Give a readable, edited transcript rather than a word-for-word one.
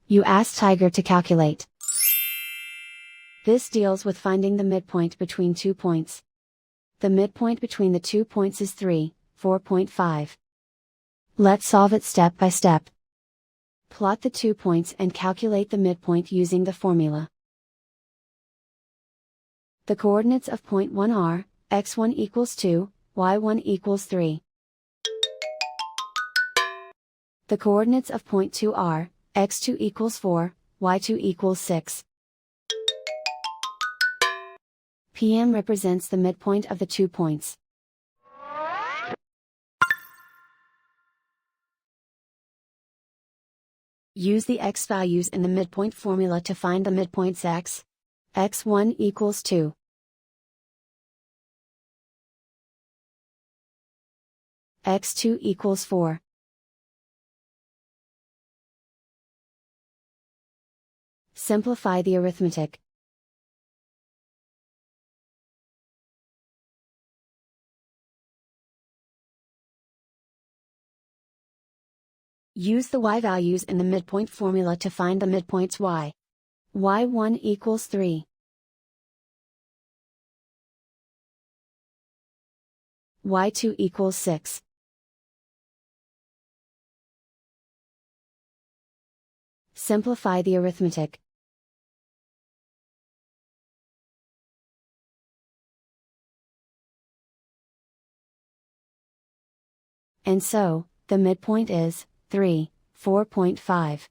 You ask Tiger to calculate. This deals with finding the midpoint between 2 points. The midpoint between the 2 points is 3, 4.5. Let's solve it step by step. Plot the 2 points and calculate the midpoint using the formula. The coordinates of point 1 are, x1 equals 2, y1 equals 3. The coordinates of point 2 are, x2 equals 4, y2 equals 6. PM represents the midpoint of the 2 points. Use the x values in the midpoint formula to find the midpoints x. x1 equals 2. x2 equals 4. Simplify the arithmetic. Use the y values in the midpoint formula to find the midpoints y. y1 equals 3. y2 equals 6. Simplify the arithmetic. And so, the midpoint is 3, 4.5.